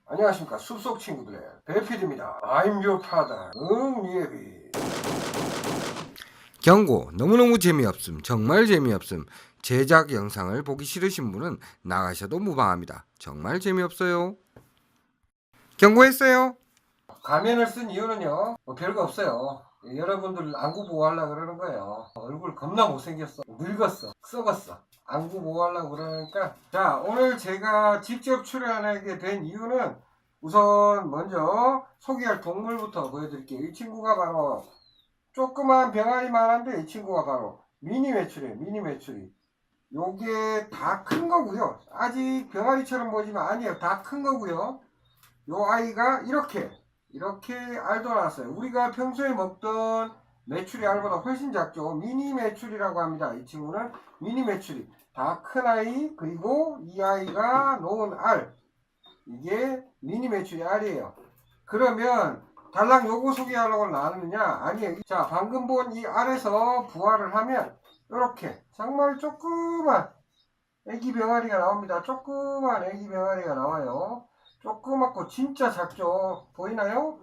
안녕하십니까 숲속 친구들의 배필입니다. I'm your father. 예비. 경고. 너무너무 재미없음. 정말 재미없음. 제작 영상을 보기 싫으신 분은 나가셔도 무방합니다. 정말 재미없어요. 경고했어요. 가면을 쓴 이유는요 뭐 별거 없어요. 여러분들 안구 보호하려고 그러는 거예요. 얼굴 겁나 못생겼어, 늙었어, 썩었어. 안구 보호하려고 그러니까. 자, 오늘 제가 직접 출연하게 된 이유는 우선 먼저 소개할 동물부터 보여드릴게요. 이 친구가 바로 조그만 병아리만 한데, 이 친구가 바로 미니 메추리예요. 미니 메추리. 요게 다 큰 거고요. 아직 병아리처럼 보지만 아니에요. 다 큰 거고요. 요 아이가 이렇게 알도 나왔어요. 우리가 평소에 먹던 메추리 알보다 훨씬 작죠. 미니 메추리라고 합니다. 이 친구는 미니 메추리. 다 큰 아이, 그리고 이 아이가 놓은 알, 이게 미니 메추리 알이에요. 그러면 달랑 요거 소개하려고 나왔느냐? 아니에요. 자, 방금 본 이 알에서 부화를 하면 이렇게 정말 조그만 애기 병아리가 나옵니다. 조그만 애기 병아리가 나와요. 조그맣고 진짜 작죠. 보이나요?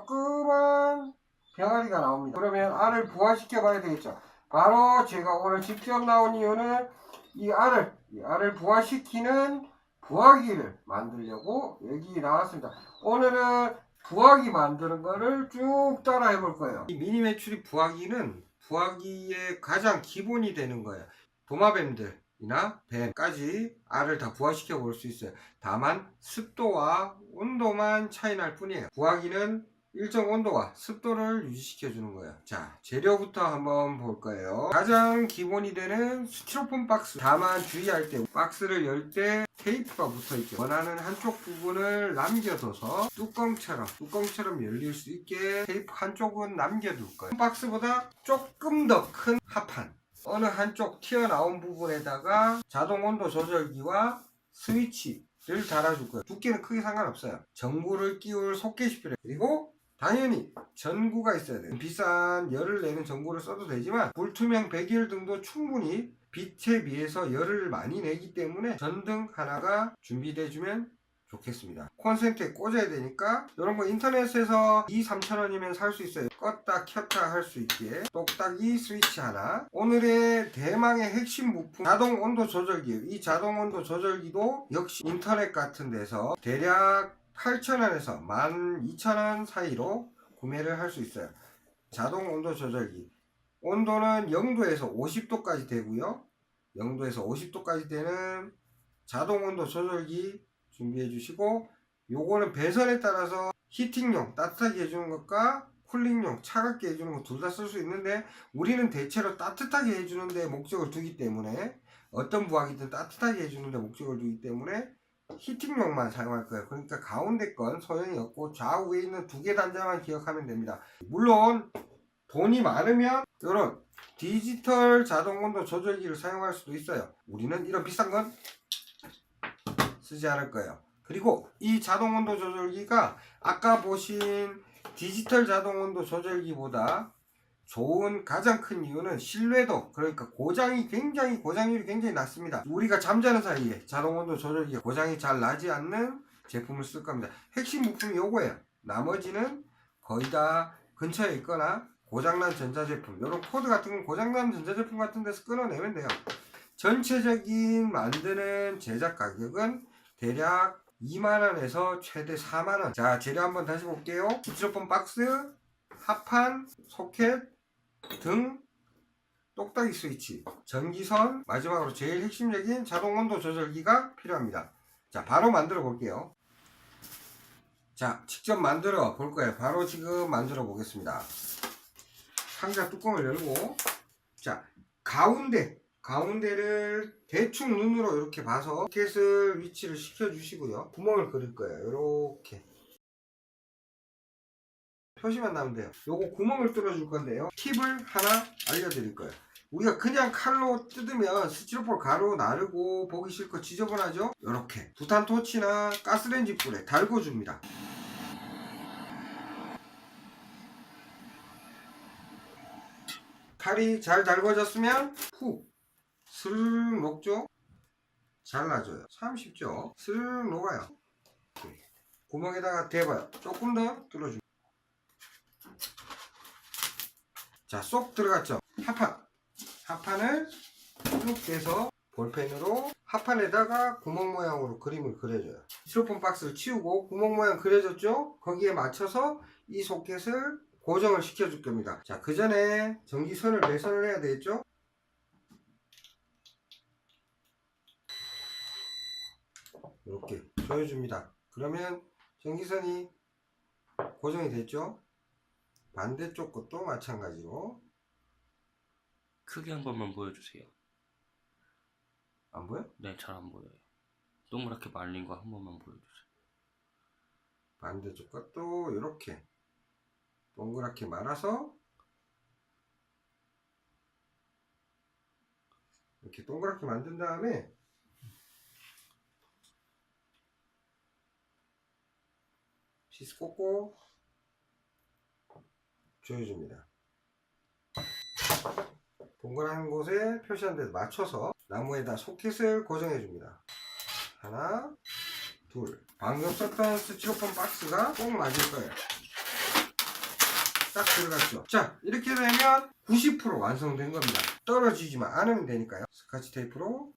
조그만 병아리가 나옵니다. 그러면 알을 부화시켜 봐야 되겠죠. 바로 제가 오늘 직접 나온 이유는 이 알을 부화시키는 부화기를 만들려고 여기 나왔습니다. 오늘은 부화기 만드는 거를 쭉 따라 해볼 거예요. 이 미니 메추리 부화기는 부화기의 가장 기본이 되는 거예요. 도마뱀들이나 뱀까지 알을 다 부화시켜 볼 수 있어요. 다만 습도와 온도만 차이 날 뿐이에요. 부화기는 일정 온도와 습도를 유지시켜 주는 거예요. 자, 재료부터 한번 볼 거예요. 가장 기본이 되는 스티로폼 박스. 다만 주의할 때 박스를 열 때 테이프가 붙어 있죠. 원하는 한쪽 부분을 남겨둬서 뚜껑처럼 열릴 수 있게 테이프 한쪽은 남겨둘 거예요. 박스보다 조금 더 큰 합판, 어느 한쪽 튀어나온 부분에다가 자동 온도 조절기와 스위치를 달아줄 거예요. 두께는 크게 상관없어요. 전구를 끼울 소켓이 필요해요. 그리고 당연히 전구가 있어야 돼요. 비싼 열을 내는 전구를 써도 되지만 불투명 배기열 등도 충분히 빛에 비해서 열을 많이 내기 때문에 전등 하나가 준비되어주면 좋겠습니다. 콘센트에 꽂아야 되니까 이런 거 인터넷에서 2-3천원이면 살 수 있어요. 껐다 켰다 할 수 있게 똑딱이 스위치 하나. 오늘의 대망의 핵심 부품, 자동 온도 조절기. 이 자동 온도 조절기도 역시 인터넷 같은 데서 대략 8,000원에서 12,000원 사이로 구매를 할 수 있어요. 자동 온도 조절기. 온도는 0도에서 50도까지 되고요. 0도에서 50도까지 되는 자동 온도 조절기 준비해 주시고, 요거는 배선에 따라서 히팅용 따뜻하게 해주는 것과 쿨링용 차갑게 해주는 것 둘 다 쓸 수 있는데, 우리는 대체로 따뜻하게 해주는 데 목적을 두기 때문에, 어떤 부화기든 따뜻하게 해주는 데 목적을 두기 때문에 히팅용만 사용할 거예요. 그러니까 가운데 건 소용이 없고 좌우에 있는 두 개 단자만 기억하면 됩니다. 물론 돈이 많으면 이런 디지털 자동 온도 조절기를 사용할 수도 있어요. 우리는 이런 비싼 건 쓰지 않을 거예요. 그리고 이 자동 온도 조절기가 아까 보신 디지털 자동 온도 조절기보다 좋은 가장 큰 이유는 신뢰도, 그러니까 고장률이 굉장히 낮습니다. 우리가 잠자는 사이에 자동 온도 조절기가 고장이 잘 나지 않는 제품을 쓸 겁니다. 핵심 부품이 요거예요. 나머지는 거의 다 근처에 있거나 고장난 전자제품, 이런 코드 같은 건 고장난 전자제품 같은 데서 끊어내면 돼요. 전체적인 만드는 제작 가격은 대략 2만원에서 최대 4만원. 자, 재료 한번 다시 볼게요. 스티로폼 박스, 합판, 소켓, 등, 똑딱이 스위치, 전기선, 마지막으로 제일 핵심적인 자동 온도 조절기가 필요합니다. 자, 바로 만들어 볼게요. 자, 직접 만들어 볼 거예요. 바로 지금 만들어 보겠습니다. 상자 뚜껑을 열고, 자, 가운데를 대충 눈으로 이렇게 봐서 소켓을 위치를 시켜 주시고요. 구멍을 그릴 거예요. 이렇게 표시만 나면 돼요. 요거 구멍을 뚫어 줄 건데요, 팁을 하나 알려드릴 거예요. 우리가 그냥 칼로 뜯으면 스티로폼 가루 나르고 보기 싫고 지저분하죠. 이렇게 부탄 토치나 가스레인지 불에 달궈 줍니다. 칼이 잘 달궈졌으면 훅 스르륵 녹죠. 잘라줘요. 참 쉽죠? 스르륵 녹아요. 이렇게. 구멍에다가 대봐요. 조금 더 뚫어줍니다. 자, 쏙 들어갔죠? 합판을 쭉 대서 볼펜으로 합판에다가 구멍 모양으로 그림을 그려줘요. 스티로폼 박스를 치우고 구멍 모양 그려졌죠? 거기에 맞춰서 이 소켓을 고정을 시켜줄 겁니다. 자, 그 전에 전기선을 배선을 해야 되겠죠? 이렇게 조여줍니다. 그러면 전기선이 고정이 됐죠? 반대쪽 것도 마찬가지로. 크게 한 번만 보여주세요. 안 보여? 네, 잘 안 보여요. 동그랗게 말린 거 한 번만 보여주세요. 반대쪽 것도 이렇게 동그랗게 말아서 이렇게 동그랗게 만든 다음에 피스 꽂고 조여줍니다. 동그란 곳에 표시한 데서 맞춰서 나무에다 소켓을 고정해 줍니다. 하나, 둘. 방금 썼던 스티로폼 박스가 꼭 맞을 거예요. 딱 들어갔죠. 자, 이렇게 되면 90% 완성된 겁니다. 떨어지지만 않으면 되니까요. 스카치 테이프로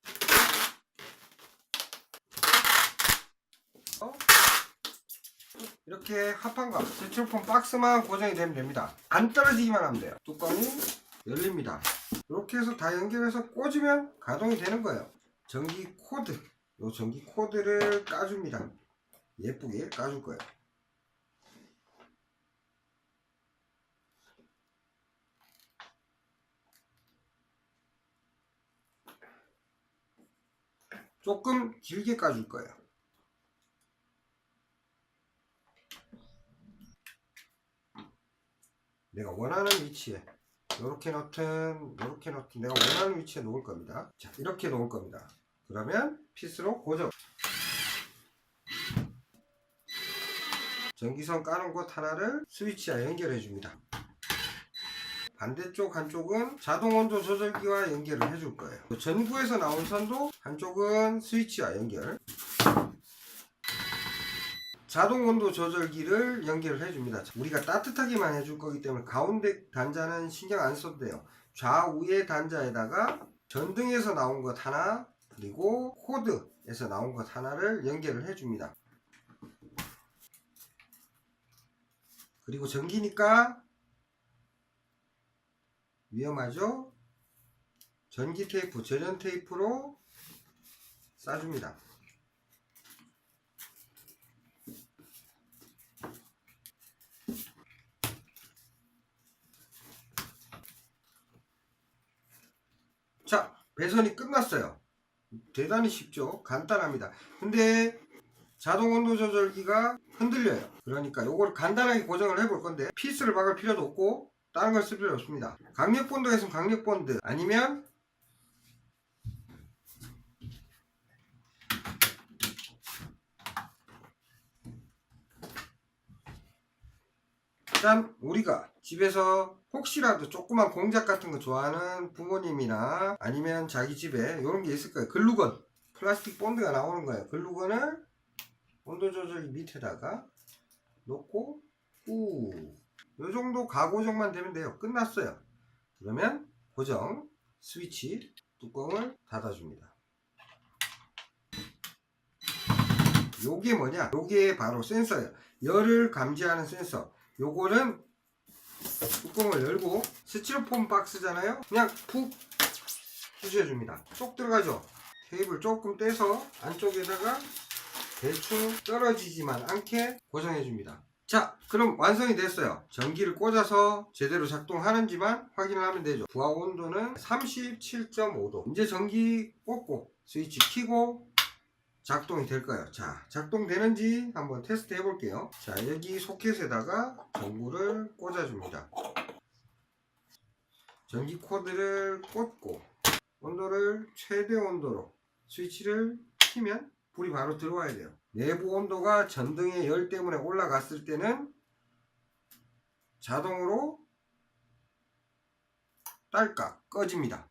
이렇게 합판과 스티로폼 박스만 고정이 되면 됩니다. 안 떨어지기만 하면 돼요. 뚜껑이 열립니다. 이렇게 해서 다 연결해서 꽂으면 가동이 되는 거예요. 전기 코드, 요 전기 코드를 까줍니다. 예쁘게 까줄 거예요. 조금 길게 까줄 거예요. 내가 원하는 위치에 이렇게 놓든 이렇게 놓든 내가 원하는 위치에 놓을 겁니다. 자, 이렇게 놓을 겁니다. 그러면 피스로 고정. 전기선 까는 곳 하나를 스위치와 연결해 줍니다. 반대쪽 한쪽은 자동 온도 조절기와 연결을 해줄 거예요. 전구에서 나온 선도 한쪽은 스위치와 연결, 자동 온도 조절기를 연결을 해줍니다. 우리가 따뜻하게만 해줄 거기 때문에 가운데 단자는 신경 안 써도 돼요. 좌우의 단자에다가 전등에서 나온 것 하나, 그리고 코드에서 나온 것 하나를 연결을 해줍니다. 그리고 전기니까 위험하죠? 전기 테이프, 절연 테이프로 싸줍니다. 자, 배선이 끝났어요. 대단히 쉽죠? 간단합니다. 근데 자동 온도 조절기가 흔들려요. 그러니까 요걸 간단하게 고정을 해볼 건데 피스를 박을 필요도 없고 다른 걸 쓸 필요 없습니다. 강력 본드가 있으면 강력 본드, 아니면 일단 우리가 집에서 혹시라도 조그만 공작 같은 거 좋아하는 부모님이나 아니면 자기 집에 이런 게 있을 거예요. 글루건, 플라스틱 본드가 나오는 거예요. 글루건을 온도 조절기 밑에다가 놓고 요 정도 가고정만 되면 돼요. 끝났어요. 그러면 고정, 스위치, 뚜껑을 닫아줍니다. 요게 뭐냐? 요게 바로 센서예요. 열을 감지하는 센서. 요거는 뚜껑을 열고 스티로폼 박스잖아요. 그냥 푹 쑤셔줍니다. 쏙 들어가죠. 테이블 조금 떼서 안쪽에다가 대충 떨어지지만 않게 고정해줍니다. 자, 그럼 완성이 됐어요. 전기를 꽂아서 제대로 작동하는지만 확인을 하면 되죠. 부하 온도는 37.5도. 이제 전기 꽂고 스위치 켜고 작동이 될 거예요. 자, 작동되는지 한번 테스트 해볼게요. 자, 여기 소켓에다가 전구를 꽂아줍니다. 전기 코드를 꽂고 온도를 최대 온도로 스위치를 키면 불이 바로 들어와야 돼요. 내부 온도가 전등의 열 때문에 올라갔을 때는 자동으로 딸깍 꺼집니다.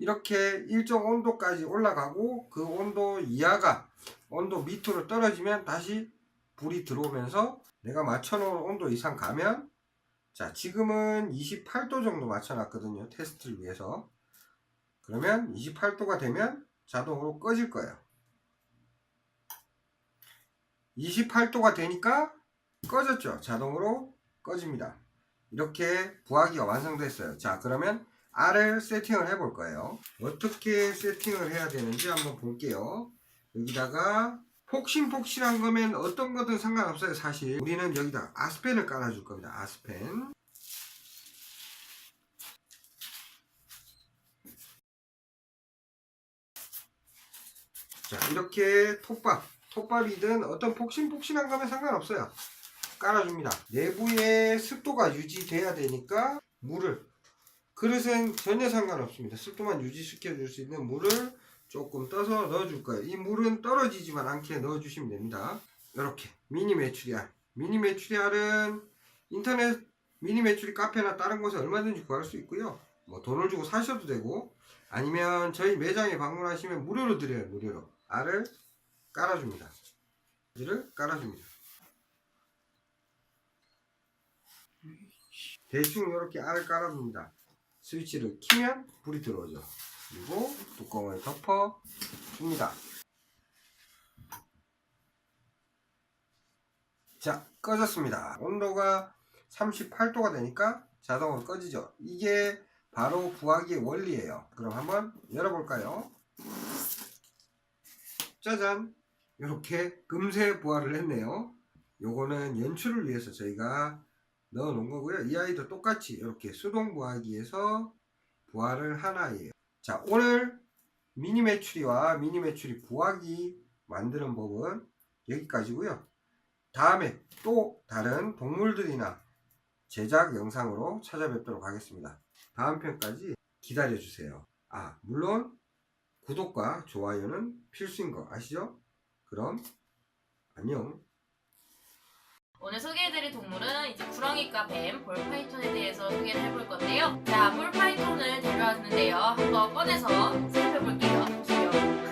이렇게 일정 온도까지 올라가고 그 온도 이하가 온도 밑으로 떨어지면 다시 불이 들어오면서 내가 맞춰놓은 온도 이상 가면, 자 지금은 28도 정도 맞춰놨거든요, 테스트를 위해서. 그러면 28도가 되면 자동으로 꺼질 거예요. 28도가 되니까 꺼졌죠. 자동으로 꺼집니다. 이렇게 부화기가 완성됐어요. 자 그러면 R을 세팅을 해 볼 거예요. 어떻게 세팅을 해야 되는지 한번 볼게요. 여기다가 폭신폭신한 거면 어떤 거든 상관없어요. 사실 우리는 여기다 아스펜을 깔아줄 겁니다. 아스펜. 자 이렇게 톱밥이든 어떤 폭신폭신한 거면 상관없어요. 깔아줍니다. 내부에 습도가 유지돼야 되니까 물을, 그릇은 전혀 상관없습니다. 습도만 유지시켜 줄 수 있는 물을 조금 떠서 넣어줄 거예요. 이 물은 떨어지지만 않게 넣어주시면 됩니다. 이렇게 미니 메추리알. 미니 메추리알은 인터넷 미니 메추리 카페나 다른 곳에 얼마든지 구할 수 있고요. 뭐 돈을 주고 사셔도 되고, 아니면 저희 매장에 방문하시면 무료로 드려요. 무료로. 알을 깔아줍니다. 알을 깔아줍니다. 대충 이렇게 알을 깔아줍니다. 스위치를 키면 불이 들어오죠. 그리고 뚜껑을 덮어 줍니다. 자 꺼졌습니다. 온도가 38도가 되니까 자동으로 꺼지죠. 이게 바로 부화기의 원리예요. 그럼 한번 열어볼까요? 짜잔, 이렇게 금세 부화를 했네요. 요거는 연출을 위해서 저희가 넣어 놓은 거고요. 이 아이도 똑같이 이렇게 수동 부화기에서 부화를 한 아이예요. 자 오늘 미니 메추리와 미니 메추리 부화기 만드는 법은 여기까지고요. 다음에 또 다른 동물들이나 제작 영상으로 찾아뵙도록 하겠습니다. 다음 편까지 기다려주세요. 아 물론 구독과 좋아요는 필수인 거 아시죠? 그럼 안녕. 오늘 소개해드릴 동물은 이제 구렁이과 뱀 볼파이톤에 대해서 소개를 해볼 건데요. 자, 볼파이톤을 데려왔는데요. 한번 꺼내서 살펴볼게요. 보세요.